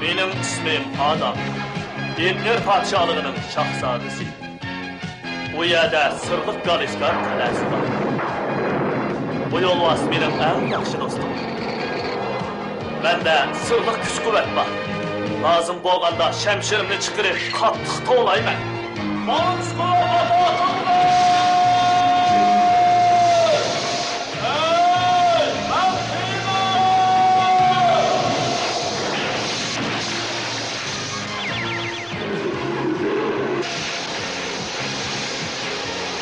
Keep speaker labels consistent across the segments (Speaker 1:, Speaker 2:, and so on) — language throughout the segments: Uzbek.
Speaker 1: Benim ismim Adam. Yetler padişahlığının şahzadesi. Bu yerde sırlık Galiskar kalesi var. Bu yolvas benim en yaxşı dostum. Bende sırlık güç kuvvet var. Lazım bolganda şemşirimni çıkırıp katlıkta olayım.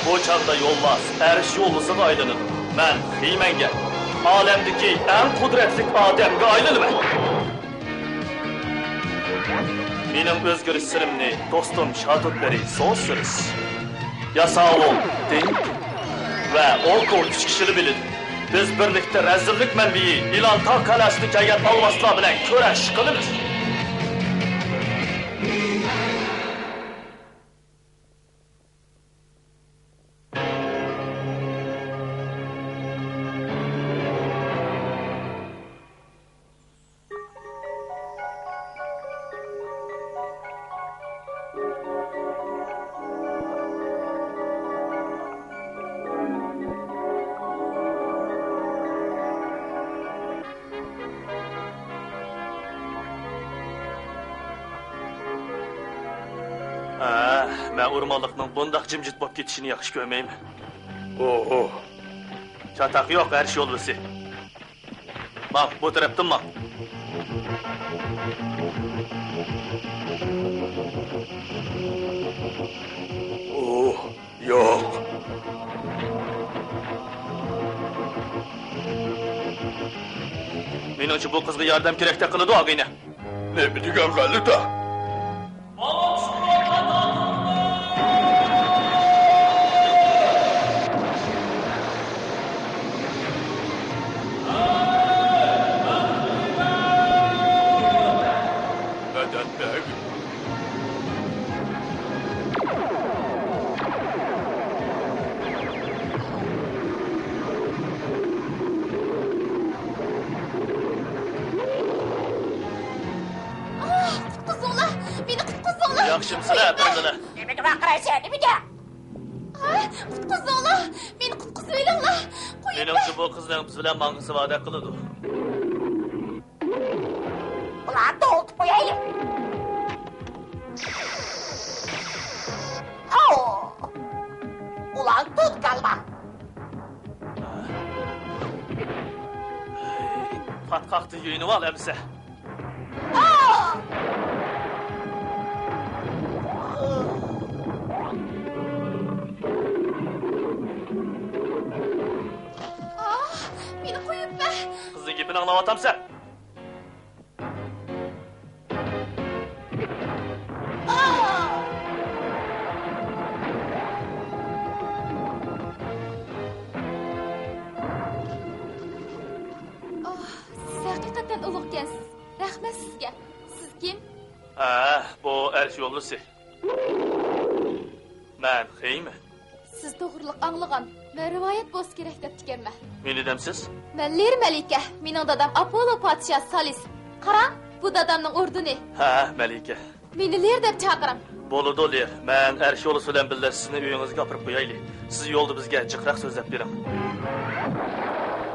Speaker 1: Bu çağda yolvas, eriş yollusu aydınım. Ben Hiymenge, alemdeki en kudretli ademge aydınım. Benim özgürüş sırımni dostum Şadutleri soğusuruz. Yasağım, denk ve o üç kişili bilin. Biz birlikte rezillik menbiyi ilan ta kalasını kayet almasla bilen köreş kılınız. Ben urmanlıkның bundaq jimjit boп ketishini yaxshi ko'rmayman. Çatak yok, her şey olursa. Bak, bu taraftan bak.
Speaker 2: Yok.
Speaker 1: Menimcha bu qizga yordam kerak qiladi og'ayni.
Speaker 2: Ne bileyim galli da.
Speaker 1: Yaxshimisiz, efendiler?
Speaker 3: Nimaga baqiraysan, nimaga? Qutqizinglar, meni qutqizinglar.
Speaker 1: Menimcha bu qizning biz bilan mang'isi va'da qiladi.
Speaker 3: Ularni o'tib qo'yaylik. Ular tut qalba.
Speaker 1: Patqaqni yuyinib ol, emsa.
Speaker 3: Meni qo'yibma.
Speaker 1: Qizning gapini anglayapsan?
Speaker 3: Siz haqiqatan ulug'kansiz. Rahmat sizga. Siz kim?
Speaker 1: Bu erish yo'llisi. Men Hiyman.
Speaker 3: Siz to'g'riliq anglagan va rivoyat bo'lsa kerak deb tikanman.
Speaker 1: Meni demsiz?
Speaker 3: Men Ler Malika, mening dadam Apollo podshoh Salis. Qarang, bu dadamning o'rnini.
Speaker 1: Malika.
Speaker 3: Meni Ler deb chaqiring.
Speaker 1: Bo'ladi, Ler. Men erish yo'llisi bilan birga sizni uyingizga olib qo'yaylik. Siz yo'lda bizga jiqroq so'zlab bering.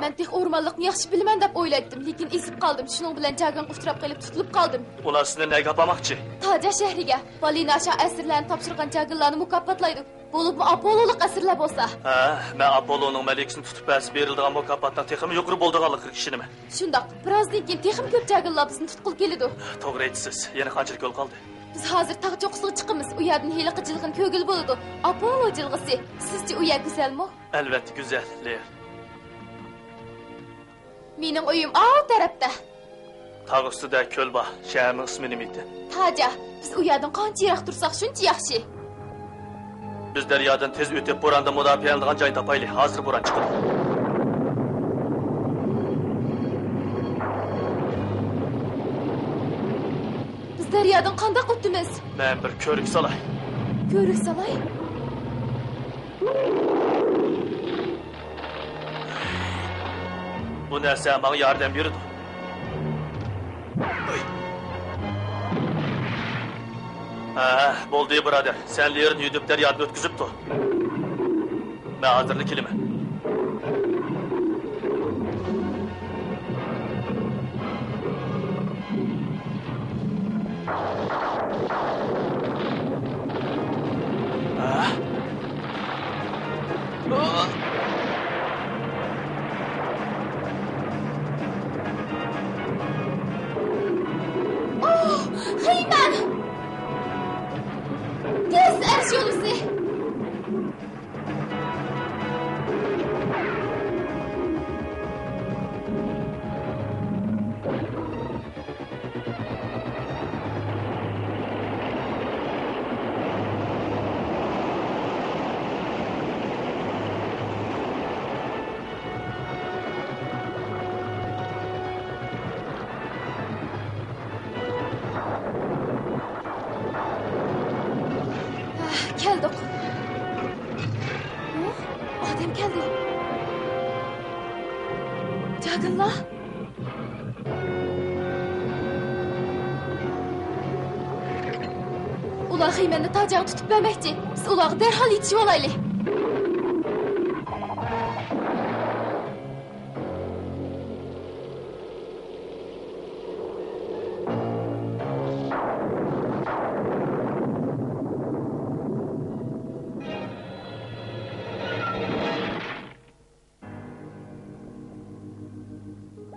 Speaker 3: Men tex o'rmonlikni yaxshi bilaman deb o'yladim, lekin esib qoldim. Shuning bilan jag'im uchrab qolib tutilib qoldim.
Speaker 1: Ular sizni nega olmoqchi?
Speaker 3: Toja shahriga Polinasha asirlarni topshirgan jag'illarni mukofotlaydi. Bo'lib Apolloliq asirlar bo'lsa.
Speaker 1: Men Apolloning malikasini tutib bas berilgan mukofotdan texmi yuqori bo'ldiganligi kishiniman.
Speaker 3: Shundoq, birozdan keyin texim ko'p jag'illar bizni tutqil keladi.
Speaker 1: To'g'ri aytasiz. Yana qanchalik yo'l qoldi?
Speaker 3: Biz hozir tog' cho'qqisiga chiqamiz. U yerdan heliqi jilg'in ko'gil bo'ladi. Apollo jilg'isi. Sizcha u yer go'zalmi?
Speaker 1: Albatta go'zal, Ler.
Speaker 3: Mening uyim o tarafda.
Speaker 1: Tog' ustida ko'l bor. Shaharning ismi nima edi?
Speaker 3: Toja, biz u yerdan qancha yiroq tursak shuncha yaxshi.
Speaker 1: Biz daryodan tez o'tib bo'ronda mudofialanadigan joy topaylik. Hozir bo'ron chiqadi.
Speaker 3: Biz daryodan qanday o'timiz?
Speaker 1: Men bir ko'rik solay.
Speaker 3: Ko'rik solay?
Speaker 1: Bu narsa menga yordam beradi. Bo'ldi birodar. Sen lerini yudib daryodan o'tkazibdi. Men hozirlik kelaman.
Speaker 3: Heyman! Tez Erşolusi! Geldik. Adem geldi. Cagınla. Ular Heymenni tacağı tutup vermekçi. Siz ulağı derhal yetişip olaylı.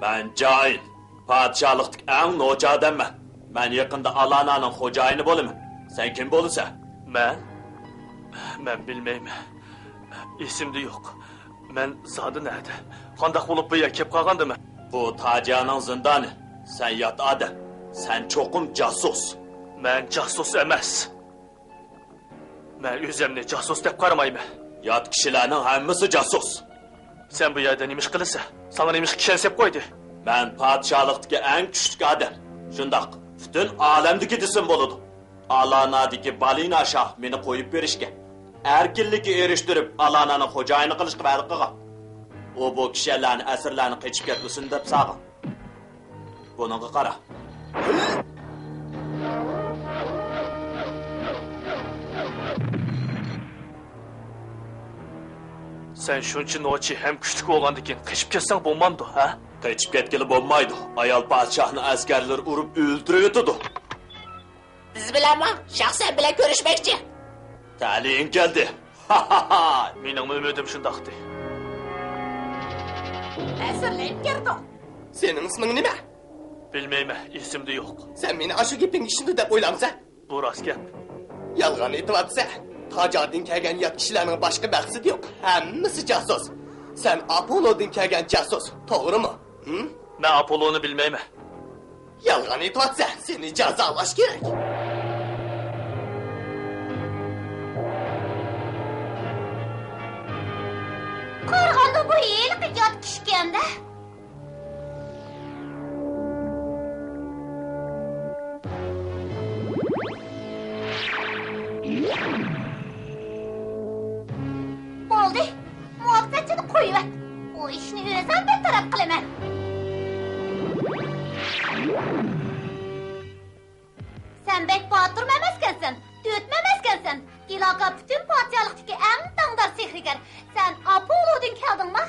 Speaker 1: Ben cahil. Padişahlıktık en noca adamman. Ben yakında Alana'nın hocayını bolumun. Sen kim bolursa? Ben bilmeyim. İsimde yok. Ben zadı nerede? Kandak bulup bu yakıp kalgandı mı? Bu taciyanın zindanı. Sen yat adam. Sen çokum casus. Ben casus emez. Ben üzemni casus dep karamayım. Yat kişilerin hemmisi casus. Sen bu yerden imiş kılırsa, sana imiş kişen sep koydu. Ben padişahlıktaki en küçük adam. Şundak, bütün alemdeki disim boludu. Alana'daki balina şah beni koyup verişke. Erkinliki eriştirip Alana'nın hocayını kılışkı balıkıga. O bu kişilerin esirlerini keçip ketmesin dep sağın. Bunun kara. Sen şunçun oçi hem küçük oğlandıkin kışıp ketsen bulmandı ha? Kışıp ketkili bulmaydı. Ayal padişahını askerler urup öldürüyordu.
Speaker 4: Biz bilen mi? Şahsen bile görüşmekçi.
Speaker 1: Talihin geldi. Benim ümidim şundaktı.
Speaker 4: Esirleyip girdim.
Speaker 2: Senin ismin nime?
Speaker 1: Bilmeyme, isimde yok.
Speaker 2: Sen beni aşı gipin işini de oylamsa.
Speaker 1: Bu rast gap.
Speaker 2: Yalgan etibatsa. Tacadın kelgen yat kişilerin başka məqsidi yok. Hemmisi casus. Sen Apollo'dun kelgen casus. Doğru mu? Hı?
Speaker 1: Ben Apollo'nu bilmeyme.
Speaker 2: Yalgan etibatsa seni cezalaş gerek.
Speaker 4: Korğandı bu iyilik yat kişkende. Oldu. Muhabbetini koyuver. O işini öğresen ben taraf kılamam. Sen bek bağıttırmamazkensin, düğütmemezkensin. Gilaka bütün padişahlıktaki en dağdar sihrigar. Sen Apollo'dun kaldın mı?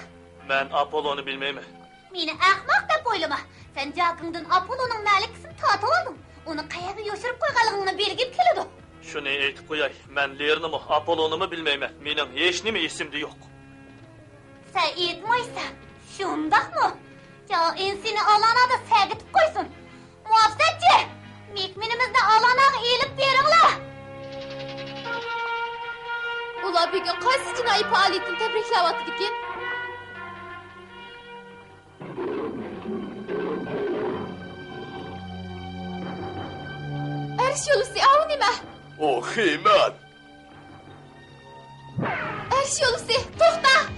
Speaker 1: Ben Apollo'nu bilmeyme.
Speaker 4: Meni ahmak da boylama. Sen cagındın Apollo'nun malikisini tatıl aldın. Onu kayaga yoşurup koygalığını belgip keledi.
Speaker 1: Şunu eytip koyay. Ben Lear'ını mı Apollo'nu mu bilmeyme. Benim hiç mi isimde yok.
Speaker 4: Sen etmeysen, şundak mı? Ya insini alana da sevgitip koysun. Muhafsetçi! Mekmenimizde alana eğilip verin la!
Speaker 3: Ular bir gün qaysi jinoiy faoliyatini tabriklab ekan? Erşolusi, av nima?
Speaker 2: O Heyman.
Speaker 3: Erşolusi, to'xta!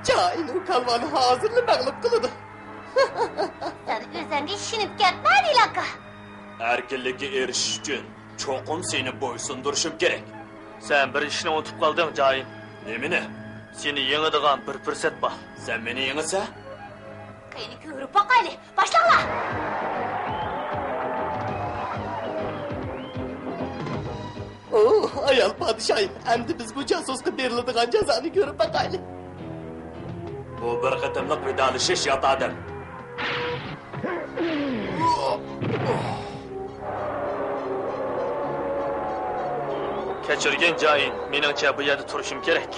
Speaker 2: Cain o kalvanı hazırlı mağlup kılıdı.
Speaker 4: Sen özünge işinip ketmedin aka.
Speaker 1: Erkinlikka erishish uchun cho'qim seni bo'ysundurishim kerak. Sen bir ishni unutib qolding, Jain. Nimani? Seni yengadigan bir fursat bor. Sen meni yengsa?
Speaker 4: Kayni ko'rib boqayli. Boshla.
Speaker 2: Oh, ayol padişahım. Endi biz bu casusga beriladigan jazoni ko'rib boqaylik.
Speaker 1: Bu bir qitimliq vidolashish yot odam. Kechirgin Jain, meningcha bu yerda turishim kerak.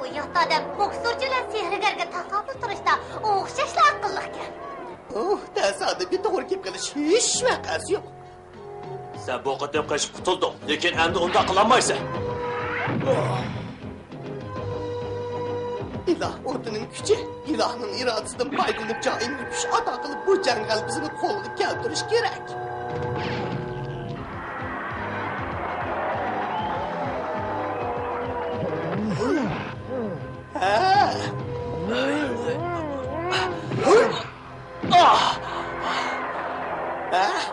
Speaker 4: Bu yoqda odam boksurchilar sehrigarga tasodif turishda o'xshashlar aqlliqkan.
Speaker 2: Oh, tasodifiy to'g'ri kelib qolish hech vaqasi yo'q.
Speaker 1: Sen bu qitim qochib qutulding, lekin endi unda qilolmaysan.
Speaker 2: İlah o'tining kuchi, ilohning irodasidan foydalanib Jainga kuch ato qilib bu jangal bizini qo'lga keltirish kerak.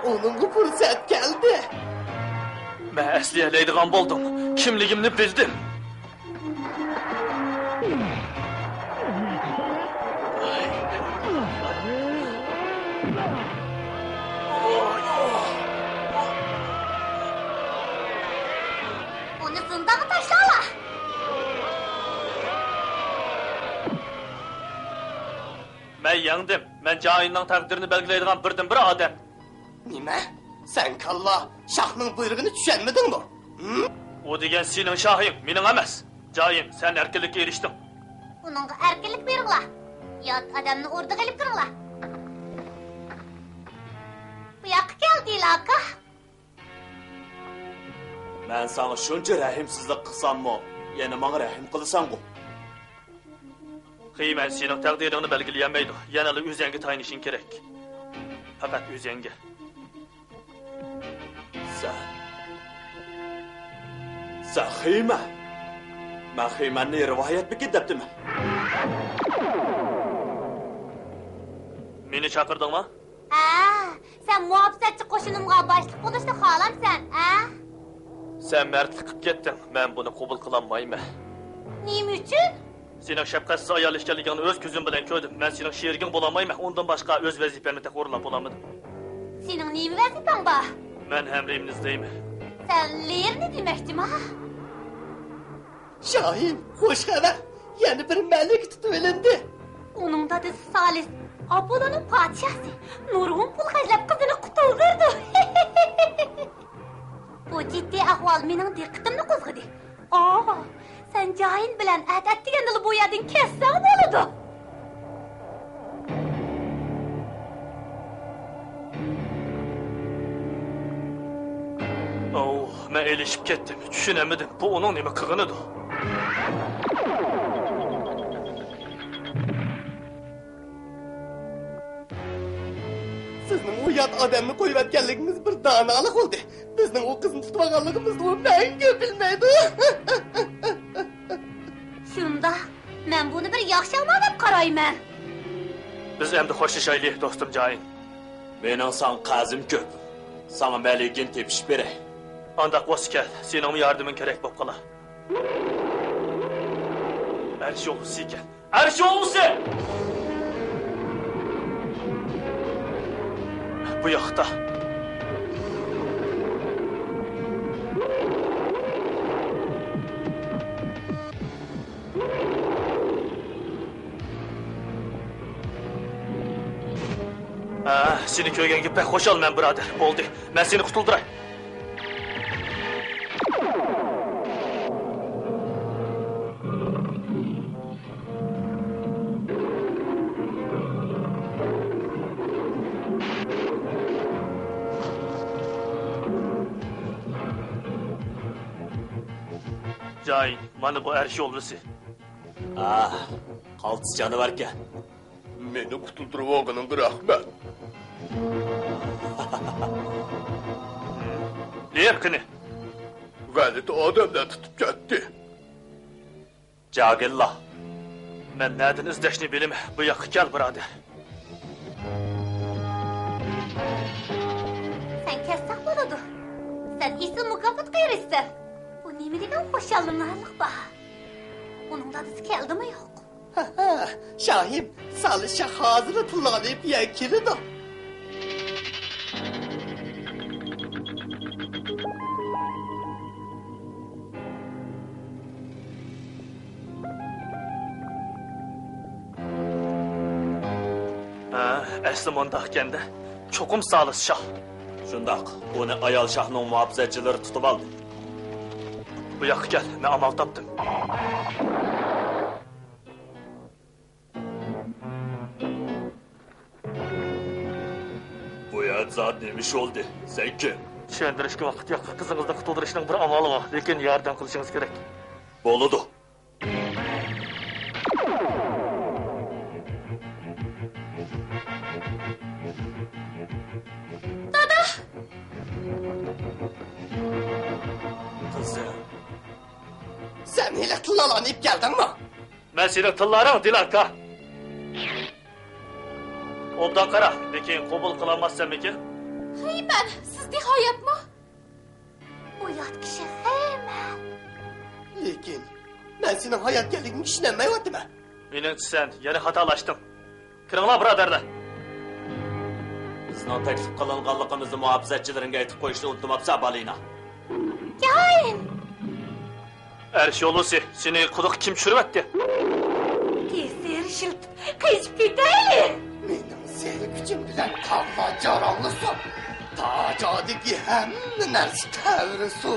Speaker 2: Onun bu fırsat geldi.
Speaker 1: Men esleyadigan bo'ldim. Kimligimni bildim.
Speaker 4: Onu zindana taşlala.
Speaker 1: Men yengdim. Men Jainning taqdirini belgilaydigan birdan-bir odam.
Speaker 2: Nima? Sen kalla, Şahның buyrug'ini tushunmading mi?
Speaker 1: O degan sening shohing, mening emas. Jain, sen erkinlikka erishding.
Speaker 4: Uningga erkinlik beringlar. Yot odamni o'rdiga ilib kiringlar. Bu yoqqa keldinglar aka.
Speaker 1: Men sana shuncha rahimsizlik qilsammi, yana menga rahim qilasan-ku. Qiyman sening taqdiringni belgilayolmaydi. Yana o'zingga tayinishing kerak. Faqat o'zingga. Sen xiyma. Men xiymanni rivoyat bikib debdiman. Meni chaqirdingmi?
Speaker 4: Sen muhabbatchi qo'shinimga boshliq bo'lishni xohlamsan,
Speaker 1: Sen mardlik qilib ketding. Men buni qabul qilolmayman.
Speaker 4: Nima uchun?
Speaker 1: Sening shafqatsiz ayol ekanligingni o'z ko'zim bilan ko'rdim. Men sening sheriging bo'la olmayman. Undan boshqa o'z vazifamni ta'minlab olamadim.
Speaker 4: Sening nima vazifang bor?
Speaker 1: Men hamrimni izlayman.
Speaker 4: Sen lerni demoqchimi?
Speaker 2: Şahin, hoş haber. Yeni bir melek tutuverildi.
Speaker 4: Onun adı Salis. Apollo'nun padişahı. Nurg'un pul xarjlab qizini qutuldirdi. Bu ciddi ahvol mening diqqatimni qo'zg'adi. Sen Jain bilan adat deganda bu yerdan kessang bo'ladi.
Speaker 1: Men elishib ketdim. Tushunamadim. Bu uning nima qilganidir?
Speaker 2: Sizning u yot odamni qo'yayotganligingiz bir donolik bo'ldi. Bizning u qizni tutib olganligimizni u menga bilmaydi.
Speaker 4: Shunda men buni bir yaxshi amal deb qarayman.
Speaker 1: Biz endi xo'shlashaylik, do'stim Jain. Mening san qazim ko'p. Sana maligin tepishib beray. Andaq voskel, sening yordaming kerak bo'lib qolar. Arsh o'g'lisi ekan. Arsh o'g'lisi! Bu yoqda. Seni ko'rganga pek xo'shalman, birodar. Bo'ldi. Men seni qutuldiray. Jain, mana bu Arsh o'g'lisi. Qaltis jonivar ekan.
Speaker 2: Meni qutuldirib olganingga rahmat.
Speaker 1: Lerkini.
Speaker 2: G'alati odamlar tutib ketdi.
Speaker 1: Jagillah. Men nereden izlashni bilimi. Bu yoqqa kel, birodar.
Speaker 4: Sen kessak boladı. Sen isi mukafat kıyırırsın. Bu nemi degan hoşalımlarlık ba. Onun dadısı keldi mi yok?
Speaker 2: Şahim, salışa hazırı tıllanıp yakirdi.
Speaker 1: Asli mundaq ekanda, cho'qim Salis shoh.
Speaker 5: Shundoq, uni ayol shohning muhofazachilari tutib oldi.
Speaker 1: Bu yoqqa kel, men amal topdim.
Speaker 5: Bu yer zot nima ish oldi? Sen kim?
Speaker 1: Tushuntirishga vaqt yo'q. Qizingizni qutuldirishning bir amali bor, lekin yordam qilishingiz kerak.
Speaker 5: Bo'ladi. Kızım.
Speaker 2: Sen hele tıllanıp geldin mi?
Speaker 1: Men sening tillaring, Dilarka. Obdan qara, lekin qabul qilolmasam ekan.
Speaker 3: Hey ben, sizdek hayatmı?
Speaker 4: Bu yat kişi hemen.
Speaker 2: Lekin, ben senin hayat geldiğini düşünemeyemedim ben.
Speaker 1: Meningcha sen yana xatolashding. Kiringlar, birodarlar.
Speaker 5: Bizning taklif qilinganligimizni muhofazachilariga aytib qo'yishni unutmabsan, Balina.
Speaker 4: Gelin.
Speaker 1: Erş yolusi, seni quduq kim tushiribdi?
Speaker 4: Kesir şılt. Kıyıp gidelim.
Speaker 2: Benim seni gücüm bilen kavga caranlısı. Tacadaki hem nersi tevrisi.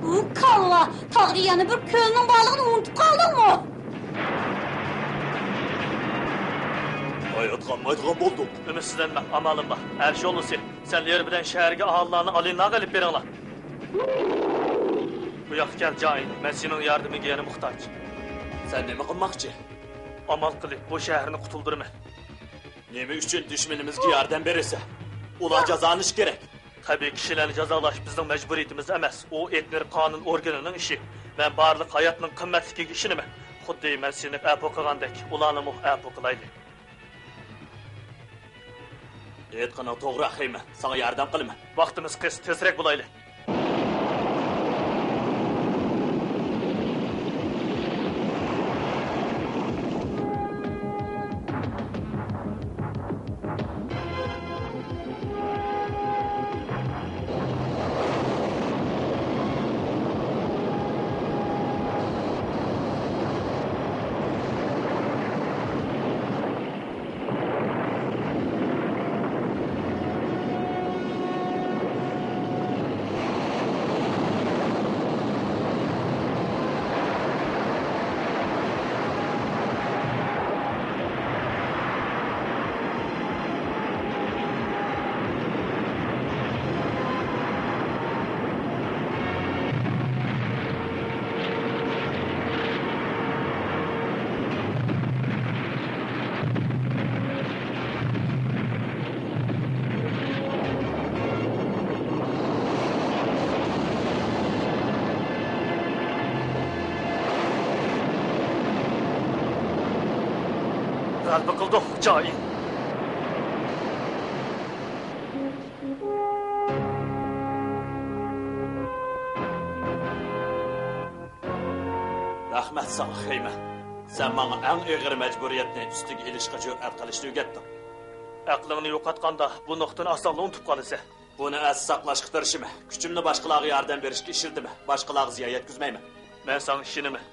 Speaker 4: Bu kalla. Tağriyanı bir kölünün balığını unutup kaldın mı?
Speaker 5: Hayat kalmaydigan bo'ldik.
Speaker 1: Ümitsizlenme, amalim bor. Erş yolusi, sen yer bilen şehirge ahalilarni alina qilib beringlar. Bu yoqqa kel, Jain. Men sening yordamingga yana muhtoj.
Speaker 5: Sen nima qilmoqchi?
Speaker 1: Amal qilib bu shaharni qutuldirma.
Speaker 5: Nima uchun dushmanimizga yordam bersa? Ular jazolanish kerak.
Speaker 1: Tabii kishilarni jazolash bizning majburiyatimiz emas. U etnir qonun organining ishi. Men barliq hayotning qimmatligiga ishonaman. Xuddi men seni apu qilgandek, ularni mu apu qilaylik.
Speaker 5: Aytganing to'g'ri, Xayma. Sana yordam qilaman.
Speaker 1: Vaqtimiz qis, tezroq bo'laylik. G'alaba qildik, Jain.
Speaker 5: Rahmat sana, Xayma. Sen bana en ağır mecburiyetini üstüge ilişki cüret qilishni o'rgatding.
Speaker 1: Aqlingni yo'qotganda bu nuqtani asonla unutib qolasan.
Speaker 5: Buni az saqlashga tirishima. Kuchimni boshqalarga yordam berishga ishildim. Boshqalarga ziyon yetkazmayman.
Speaker 1: Men sana ishonaman.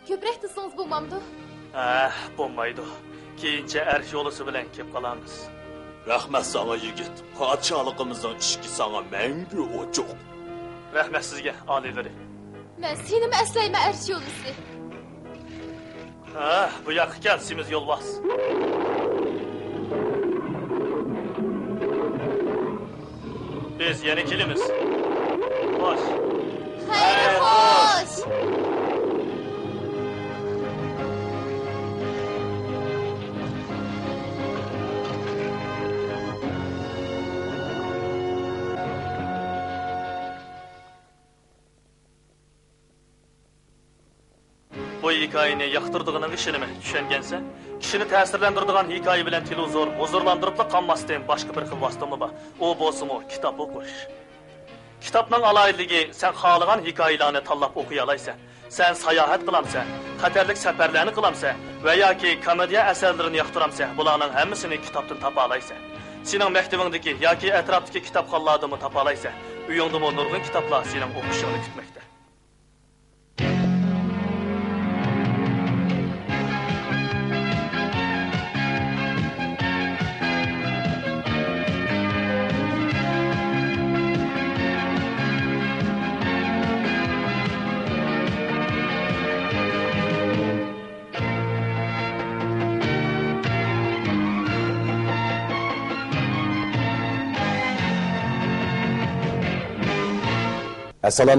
Speaker 3: Köprek tısınız bulmamdı.
Speaker 1: Bo'lmaydi. Keyincha Ersh yolusi bilan kelib qolamiz.
Speaker 5: Rahmat sana yigit. Podshohligimizning ishki sana mangu ochiq.
Speaker 1: Rahmat sizga, oliylari.
Speaker 3: Ben seni mi esleyme erş yolusu?
Speaker 1: Bu yoqqa kel, semiz yo'lbos. Biz yana kelamiz. Xo'sh.
Speaker 3: Hayır hoş.
Speaker 1: hikoyani yoqtirdig'ini ishonimi tushungansan? Kishini ta'sirlantiradigan hikoya bilan televizor huzurlantirib qolmasdan boshqa bir xil vositami bor. U bo'lsa-mu kitob o'qish. Kitobning aloyidligi sen xohlagan hikoyalarni tanlab o'qiy olaysan. Sen sayohat qilamsan, xatarlik safarlarni qilamsan va yoki komediya asarlarini yoqtiramsan. Bularning hammasini kitobdan topa olaysan. Sening maktabingdagi yoki atrofdagi kitobxonlardami topa olaysan. Uyingdami nurg'un kitoblar sening o'qishingni kutmoqda.
Speaker 6: Assalomu